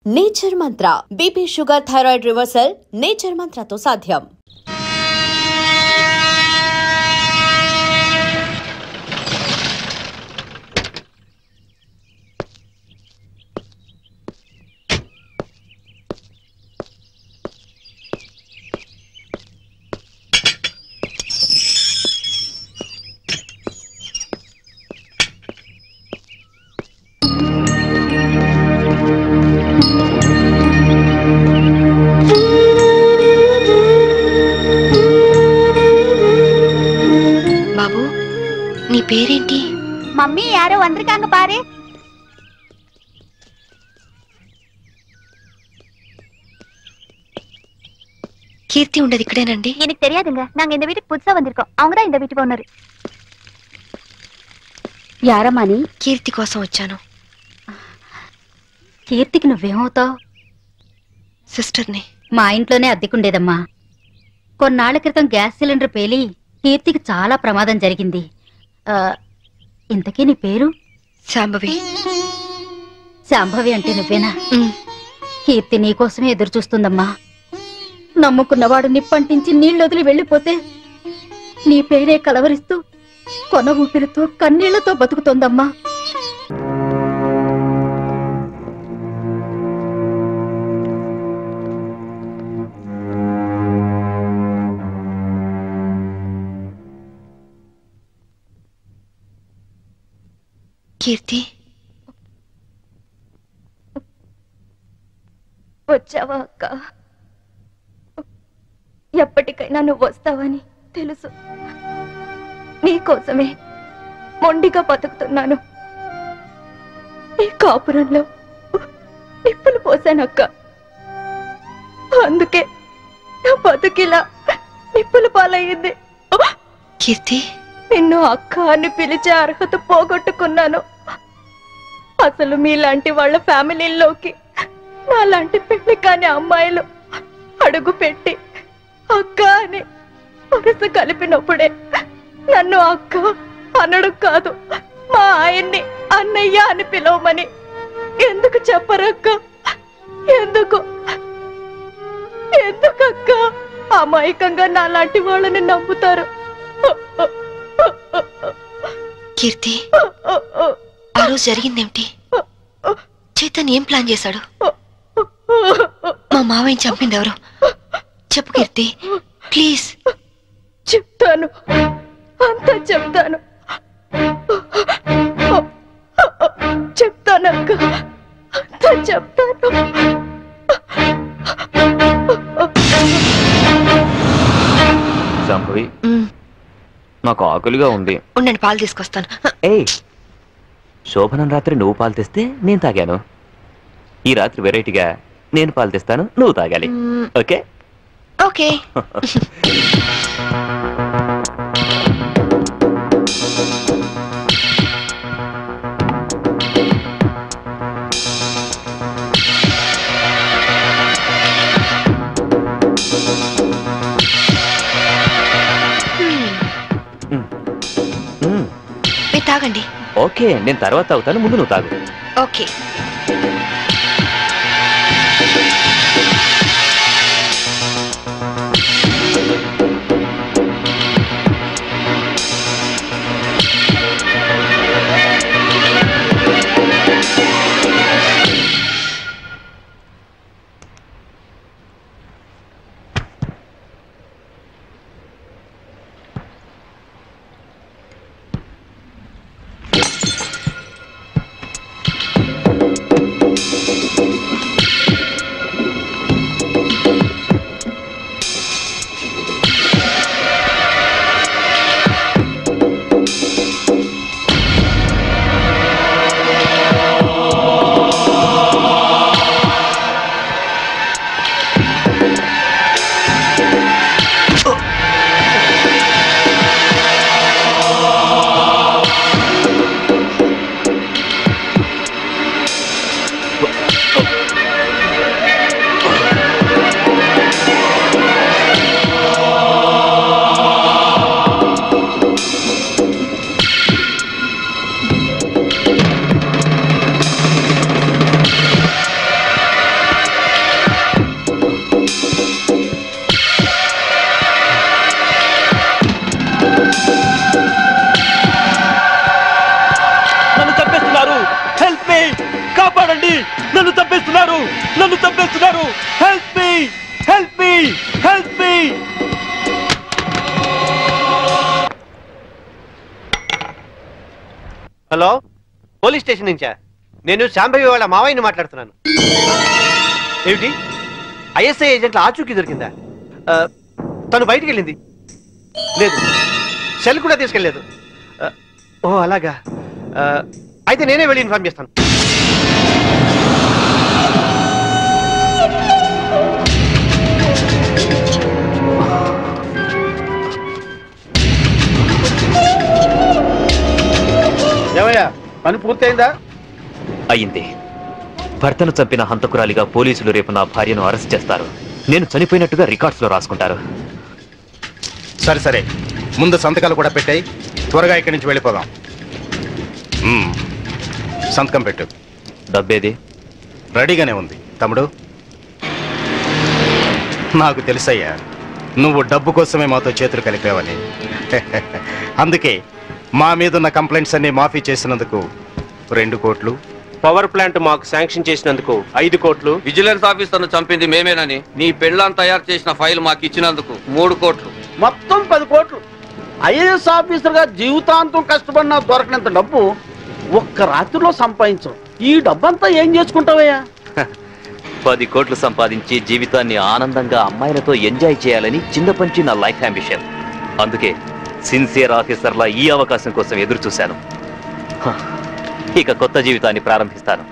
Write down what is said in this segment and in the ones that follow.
Nature Mantra BP sugar thyroid reversal nature మంత్రతో సాధ్యం. నీ పేరేంటి? మమ్మీ యారో వందరికాంగ పారే. கீர்த்தி உண்டது இக்கடேனண்டி? எனக்கு தெரியாதுங்க. நாங்க இந்த வீட்டுக்கு புதுசா வந்திருக்கோம். அவங்க தான் இந்த வீட்டுக்கு ஓனர். యారమ్మా నీ? కీర్తి కోసం వచ్చాను. కీర్తికి నువ్వేమవుతావు? సిస్టర్ని. మా ఇంట్లోనే అద్దెకుండేదమ్మా. కొన్నాళ్ల క్రితం గ్యాస్ సిలిండర్ పేలి కీర్తికి చాలా ప్రమాదం జరిగింది. ఇంతకీ నీ పేరు? శాంభవి. శాంభవి అంటే నువ్వేనా? కీర్తి నీకోసమే ఎదురు చూస్తుందమ్మా. నమ్ముకున్నవాడు నిప్పంటించి నీళ్ళొదిలి వెళ్ళిపోతే నీ పేరే కలవరిస్తూ కొన ఊపిరితో కన్నీళ్లతో బతుకుతోందమ్మా. కీర్తి, వచ్చావా అక్క? ఎప్పటికైనా నువ్వు వస్తావని తెలుసు. నీకోసమే మొండిగా బతుకుతున్నాను. ఈ కాపురంలో నిప్పులు పోసానక్క. అందుకే నా బతుకిలా నిప్పుల పాలయ్యింది. కీర్తి, నిన్ను అక్క అని పిలిచే అర్హత పోగొట్టుకున్నాను. అసలు మీలాంటి వాళ్ళ ఫ్యామిలీలోకి నాలాంటి పెళ్లి కాని అమ్మాయిలు అడుగు పెట్టి అక్క అని వరుస కలిపినప్పుడే నన్ను అక్క అనడు కాదు, మా ఆయన్ని అన్నయ్య అని పిలవమని ఎందుకు చెప్పరక్క? ఎందుకు ఎందుకక్క అమాయకంగా నాలాంటి వాళ్ళని నమ్ముతారు? కీర్తి, ఆ రోజు జరిగిందేమిటి? చైతన్ ఏం ప్లాన్ చేశాడు? మా మావయ్యని చంపింది ఎవరు? చెప్పు కీర్తి, ప్లీజ్. చెప్తాను, అంతా చెప్తాను. చెప్తానక్క, అంతా చెప్తాను. సంభవి, నాకు ఆకలిగా ఉంది. ఉండండి, పాలు తీసుకొస్తాను. ఏయ్, శోభనం రాత్రి నువ్వు పాలు తెస్తే నేను తాగాను. ఈ రాత్రి వెరైటీగా నేను పాలు తెస్తాను, నువ్వు తాగాలి. Okay okay. మీరు తాగండి. ఓకే, నేను తర్వాత తాగుతాను, ముందు నువ్వు తాగు. ఓకే. చంపేస్తున్నారు. Help me, help me, help me. Hello, police station నుంచా? నేను శాంభవి వాళ్ళ మావయ్యని మాట్లాడుతున్నాను. ఏమిటి, ఐఎస్ఐ ఏజెంట్ల ఆచూకీ దొరికిందా? తను బయటికి వెళ్ళింది. లేదు, సెల్ కూడా తీసుకెళ్ళలేదు. ఓ అలాగా, అయితే నేనే వెళ్ళి ఇన్ఫార్మ్ చేస్తాను. ఏమయ్యా, పని పూర్తయిందా? అయింది. భర్తను చంపిన హంతకురాలిగా పోలీసులు రేపు నా భార్యను అరెస్ట్ చేస్తారు. నేను చనిపోయినట్టుగా రికార్డ్స్ లో రాసుకుంటారు. సరే సరే, ముందు సంతకాలు కూడా పెట్టాయి. త్వరగా ఇక్కడి నుంచి వెళ్ళిపోదాం. సంతకం పెట్టు. డబ్బేది? రెడీగానే ఉంది తమ్ముడు. నాకు తెలుసయ్యా, నువ్వు డబ్బు కోసమే మాతో చేతులు కలిపావని. అందుకే మా మీదున్న కంప్లైంట్స్ అన్ని మాఫీ చేసినందుకు 2 కోట్లు, పవర్ ప్లాంట్ మాకు శాంక్షన్ చేసినందుకు 5 కోట్లు, విజిలెన్స్ ఆఫీసర్ను చంపింది మేమేనని నీ పెళ్ళాన్ని తయారు చేసిన ఫైల్ మాకు ఇచ్చినందుకు 3 కోట్లు, మొత్తం 10 కోట్లు. ఐఏఎస్ ఆఫీసర్ గా జీవితాంతం కష్టపడినా దొరకనంత డబ్బు ఒక్క రాత్రిలో సంపాదించవు. ఈ డబ్బంతా ఏం చేసుకుంటావయ్యా? 10 కోట్లు సంపాదించి జీవితాన్ని ఆనందంగా అమ్మాయిలతో ఎంజాయ్ చేయాలని చిన్నపంచి నా లైఫ్ అంబిషన్. అందుకే సిన్సియర్ ఆఫీసర్లా ఈ అవకాశం కోసం ఎదురు చూశాను. ఇక కొత్త జీవితాన్ని ప్రారంభిస్తాను.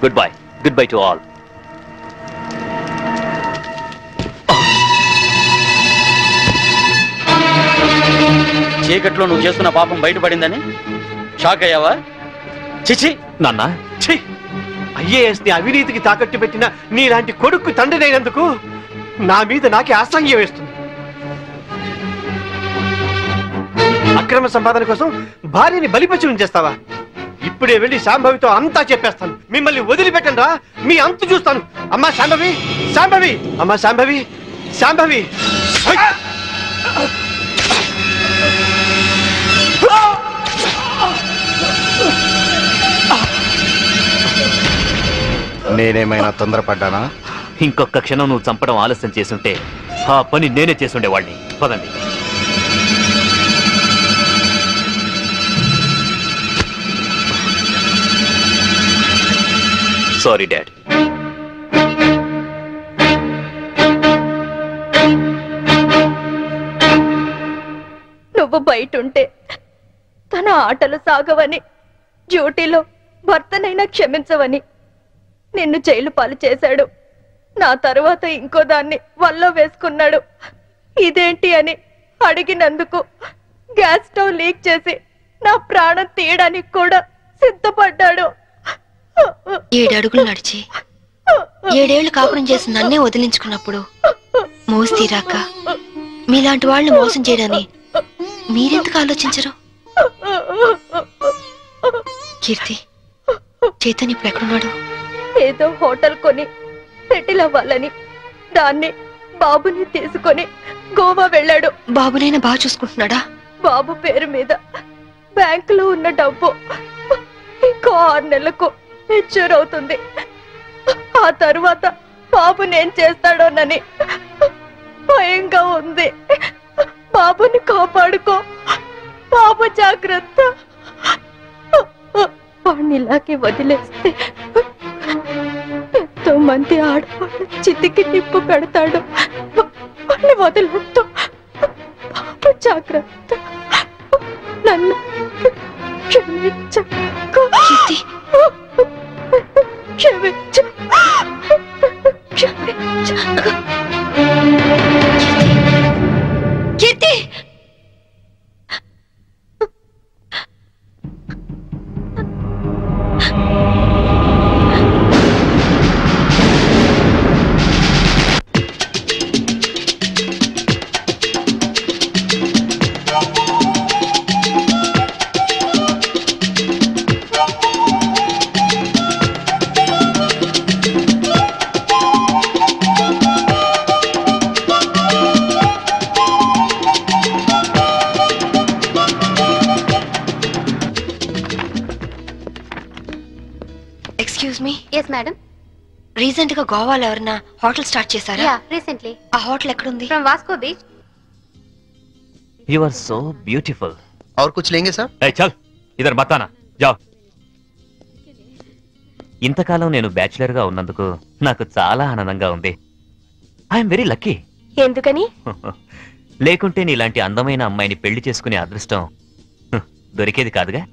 Good bye, good bye to all. చీకట్లో నువ్వు చేస్తున్న పాపం బయటపడిందని షాక్ అయ్యావా? చిచి నాన్న, ఐఏఎస్ ని అవినీతికి తాకట్టు పెట్టిన నీలాంటి కొడుకు తండ్రినైనందుకు నా మీద నాకే అసహ్యం వేస్తుంది. అక్రమ సంపాదన కోసం భార్యని బలిపశువుని చేస్తావా? ఇప్పుడే వెళ్ళి శాంభవితో అంతా చెప్పేస్తాను. మిమ్మల్ని వదిలిపెట్టను రా, మీ అంతు చూస్తాను. అమ్మా శాంభవి, శాంభవి, అమ్మా శాంభవి, శాంభవి. నేనేమైనా తొందరపడ్డానా? ఇంకొక క్షణం నువ్వు చంపడం ఆలస్యం చేసుంటే ఆ పని నేనే చేసుండేవాడిని. పదండి. Sorry dad. నువ్వు బయటుంటే తన ఆటలు సాగవని, డ్యూటీలో భర్తనైనా క్షమించవని నిన్ను జైలు పాలు చేశాడు. నా తరువాత ఇంకో దాన్ని వల్ల వేసుకున్నాడు. ఇదేంటి అని అడిగినందుకు గ్యాస్ స్టవ్ లీక్ చేసి నా ప్రాణం తీయడానికి కూడా సిద్ధపడ్డాడు. 7 అడుగులు నడిచి 7 ఏళ్లు కాపురం చేసి నన్నే వదిలించుకున్నప్పుడు మోసి తీరాక మీలాంటి వాళ్ళని మోసం చేయడాన్ని మీరెందుకు ఆలోచించరు? కీర్తి, చైతన్య ఇప్పుడు ఎక్కడున్నాడు? ఏదో హోటల్ కొని సెటిల్ అవ్వాలని దాన్ని బాబుని తీసుకొని గోవా వెళ్ళాడు. బాబునైనా బాగా చూసుకుంటున్నాడా? బాబు పేరు మీద బ్యాంకులో ఉన్న డబ్బు ఇంకో 6 నెలలకు మెచ్యూర్ అవుతుంది. ఆ తరువాత బాబుని ఏం చేస్తాడోనని భయంగా ఉంది. బాబుని కాపాడుకో, బాబు జాగ్రత్త. వాడిని ఇలాగే వదిలేస్తే ఎంతో మంది ఆడవాళ్ళు చితికి నిప్పు పెడతాడు. వాడిని వదిలేస్తూ బాబు జాగ్రత్త. నన్ను క్షమించకు. క్షమించు, క్షమించకు. Keerthi, yes madam. రీసెంట్ గా గోవాలో ఎవరైనా హోటల్ స్టార్ట్ చేశారా? రీసెంట్లీ ఆ హోటల్ ఎక్కడుంది? From Vasco beach. You are so beautiful. और कुछ लेंगे सर? ఏ చల్ ఇదర్ బతానా జావ్. ఇంతకాలం నేను బ్యాచిలర్ గా ఉన్నందుకు నాకు చాలా ఆనందంగా ఉంది. I'm very lucky. ఎందుకని? లేకుంటే నీలాంటి అందమైన అమ్మాయిని పెళ్లి చేసుకునే అదృష్టం దొరికేది కాదుగా.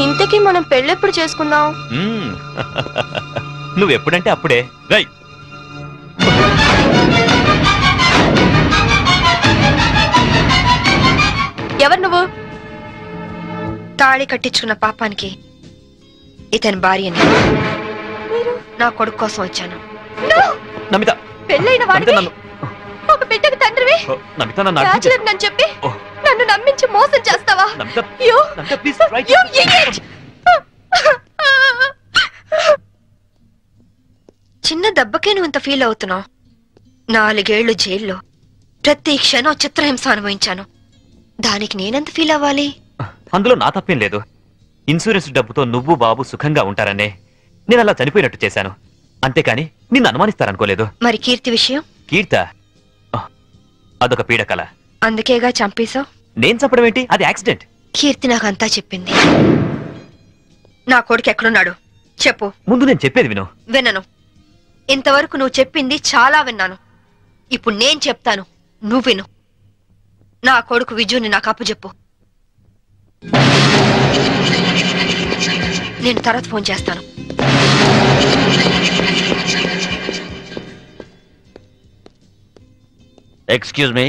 ఇంతకీ మనం పెళ్ళెప్పుడు చేసుకుందాం? నువ్వెప్పుడంటే అప్పుడే. రై ఎవరు నువ్వు? తాళి కట్టించుకున్న పాపానికి ఇతని భార్యని. నా కొడుకు కోసం వచ్చాను. నమిత, పెళ్ళైన వాడివి, ఒక బిడ్డకు తండ్రివి, నమిత నన్ను అర్థం బ్యాచిలర్ నన్ను చెప్పి నన్ను నమ్మించి మోసం చేస్తావా? You idiot! చిన్న దెబ్బకే నువ్వు ఇంత ఫీల్ అవుతున్నావు. 4 ఏళ్లు జైల్లో ప్రతి క్షణం చిత్రహింస అనుభవించాను. దానికి నేనెంత ఫీల్ అవ్వాలి? అందులో నా తప్పేం లేదు. ఇన్సూరెన్స్ డబ్బుతో నువ్వు బాబు సుఖంగా ఉంటారనే నేను అలా చనిపోయినట్టు చేశాను. అంతేకాని నిన్ను అనుమానిస్తారనుకోలేదు. మరి కీర్తి విషయం? కీర్త అదొక పీడకల. అందుకేగా చంపేశావు. నేను చంపడం ఏంటి? అది యాక్సిడెంట్. కీర్తి నాకంతా చెప్పింది. నా కొడుకు ఎక్కడున్నాడు చెప్పు. ముందు నేను చెప్పేది విను. వినను. ఇంతవరకు నువ్వు చెప్పింది చాలా విన్నాను. ఇప్పుడు నేను చెప్తాను, నువ్వు విను. నా కొడుకు విజుని నాకు అప్పచెప్పు. నేను తర్వాత ఫోన్ చేస్తాను. Excuse me,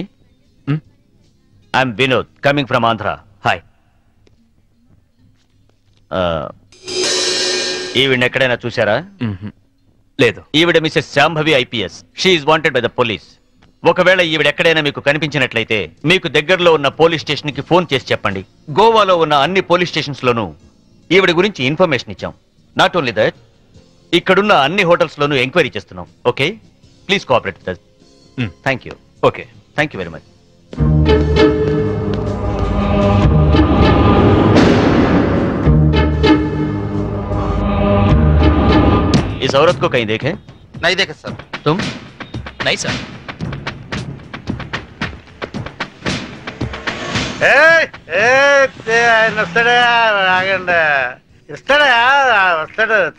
I'm Vinod coming from Andhra. Hi. ఈవిడ ఎక్కడైనా చూసారా? లేదు. ఈవిడ Mrs Shambhavi IPS. She is wanted by the police. ఒకవేళ ఈవిడ ఎక్కడైనా మీకు కనిపించినట్లయితే మీకు దగ్గరలో ఉన్న పోలీస్ స్టేషన్ కి ఫోన్ చేసి చెప్పండి. గోవాలో ఉన్న అన్ని పోలీస్ స్టేషన్స్ లోనూ ఈవిడ గురించి ఇన్ఫర్మేషన్ ఇచ్చాం. నాట్ ఓన్లీ దట్, ఇక్కడున్న అన్ని హోటల్స్ లోనూ ఎంక్వైరీ చేస్తున్నాం. Okay, please cooperate with us. Thank you. Okay, thank you very much. इस औरत को कहीं देखे? नहीं देखे सर. तुम? नहीं सर.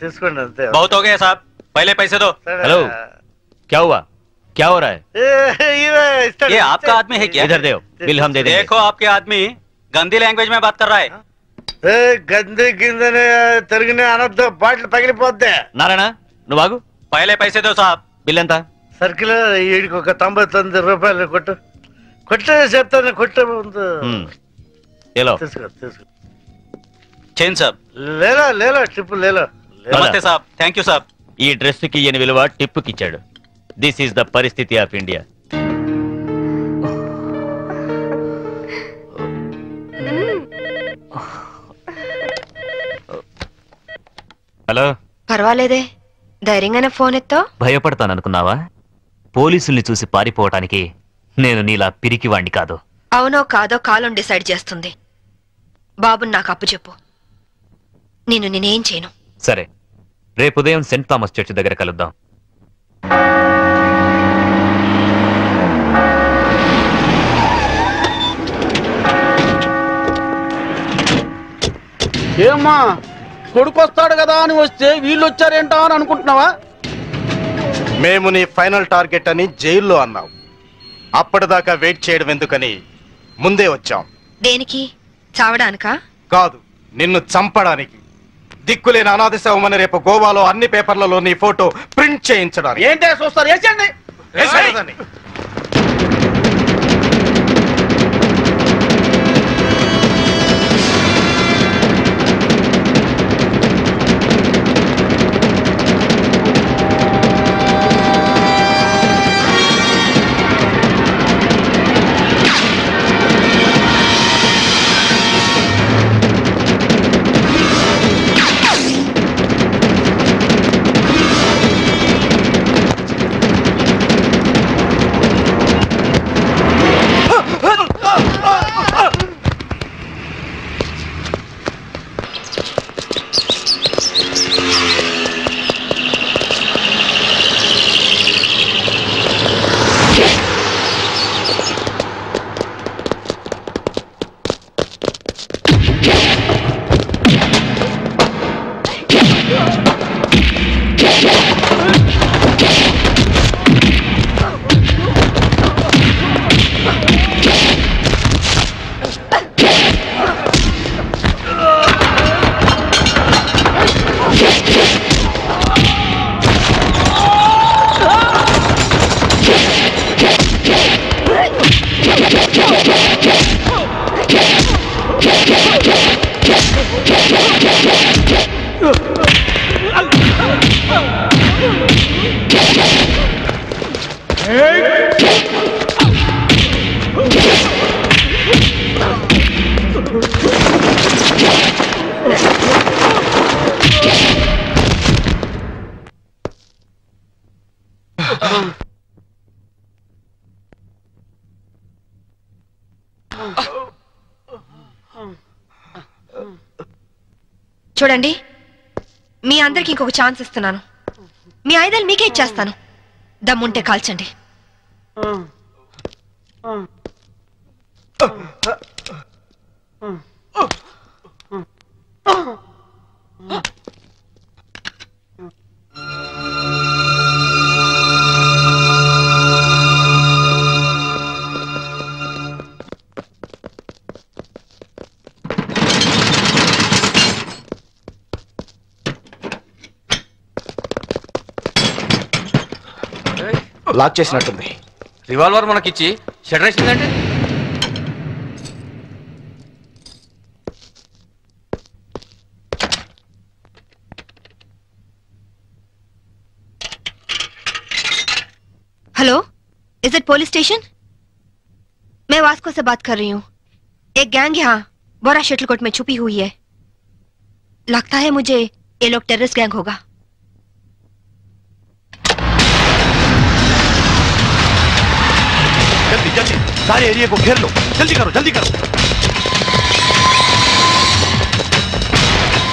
తీసుకోండి అంతే. बहुत हो गया साहब, पहले पैसे दो. हेलो, क्या हुआ? क्या हो रहा है? ये आपका आदमी है क्या? इधर दो, बिल हम दे देंगे. देखो आपके आदमी गंदी लैंग्वेज में बात कर रहा है. గంది కిందనే తిరిగిన అనద్దు, బాటిల్ పగిలిపోద్ది. నారాయణ నువ్వు ఆగు. पहले पैसे दो साहब. బిల్ ఎంత? సర్కిల్ వీడికి ఒక 99 రూపాయలు కొట్టు. కొట్టే చెప్తాను, కొట్టే ముందు ఏలో తీసుకో తీసుకో. चेन साहब. లేలో లేలో ట్రిప్ లేలో. नमस्ते साहब, थैंक यू साहब. ఈ డ్రెస్ కి ఈయన విలువ టిప్పుకి ఇచ్చాడు. దిస్ ఈస్ ద పరిస్థితి ఆఫ్ ఇండియా. హలో. పర్వాలేదే, ధైర్యంగానే ఫోన్ ఎత్తో. భయపడతాననుకున్నావా? పోలీసుల్ని చూసి పారిపోవటానికి నేను నీలా పిరికివాణ్ణి కాదు. అవునో కాదో కాలం డిసైడ్ చేస్తుంది. బాబుని నాకు అప్పచెప్పు, నేనేం చేయను. సరే, రేపు ఉదయం సెంట్ థామస్ చర్చ్ దగ్గర కలుద్దాం. ఏమ్మా, కొడుకు వస్తాడు కదా అని వస్తే వీళ్ళు వచ్చారేంటా అని అనుకుంటున్నావా? మేము నీ ఫైనల్ టార్గెట్ అని జైల్లో అన్నావు. అప్పటిదాకా వెయిట్ చేయడం ఎందుకని ముందే వచ్చాం. దేనికి? చావడానికా? కాదు, నిన్ను చంపడానికి. దిక్కులేని అనాథ శవమని రేపు గోవాలో అన్ని పేపర్లలో నీ ఫోటో ప్రింట్ చేయించడానికి. ఏంటే చూస్తారు? వేసేయండి. చూడండి, మీ అందరికి ఇంకొక ఛాన్స్ ఇస్తున్నాను. మీ ఆయుధాలు మీకే ఇచ్చేస్తాను. దమ్ముంటే కాల్చండి. లాక్ చేసినట్టుంది. రివాల్వర్ మనకిచ్చి షటర్ వేసిందంటే hello, is it police station? मैं वास्को से बात कर रही हूँ. एक गैंग यहाँ बोरा शटलकोट में छुपी हुई है. लगता है मुझे ये लोग टेररिस्ट गैंग होगा. जल्दी जल्दी सारे एरिया को घेर लो. जल्दी करो जल्दी करो.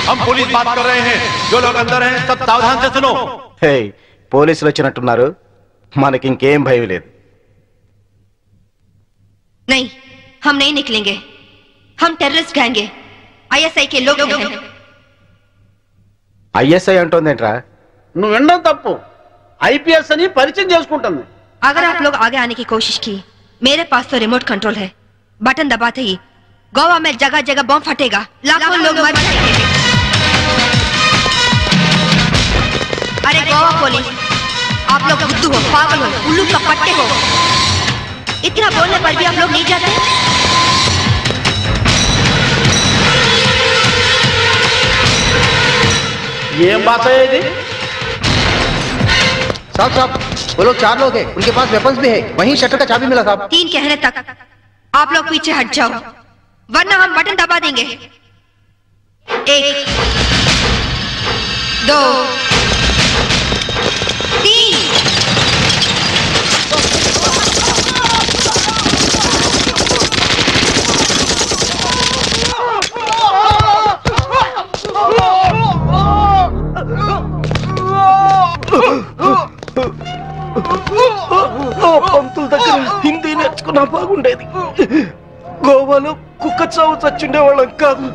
हम पुलिस बात कर रहे हैं. जो लोग अंदर हैं सब सावधान से सुनो. హే, పోలీసులు వచ్చినట్టున్నారు. మనకి ఇంకేం భయం లేదు. नहीं, हम नहीं निकलेंगे. हम टेररिस्ट गैंग हैं. ISI के लोग हैं. ఐఎస్ఐ అంటోందేంట్రా? నువ్వు వినడం తప్పు. IPS అని పరిచయం చేసుకుంటుంది. अगर आप लोग आगे आने की कोशिश की, मेरे पास तो रिमोट कंट्रोल है. बटन दबाते ही गोवा में जगह जगह बम फटेगा. लाखों लोग मर जाएंगे. अरे गोवा पुलिस, आप लोग बुद्धू हो, पागल हो, उल्लू का पट्टे हो. इतना बोलने पर भी आप लोग नहीं जाते. ఏం భాష ఇది? साहब साहब, वो लोग 4 लोग हैं. उनके पास वेपन्स भी है. वहीं शटर का चाबी मिला साहब. 3 कहने तक आप लोग पीछे हट जाओ, वरना हम बटन दबा देंगे. 1 2 3. పంతుల దగ్గర హిందీ నేర్చుకున్నా బాగుండేది. గోవాలో కుక్క చావు చచ్చుండే వాళ్ళం కాదు.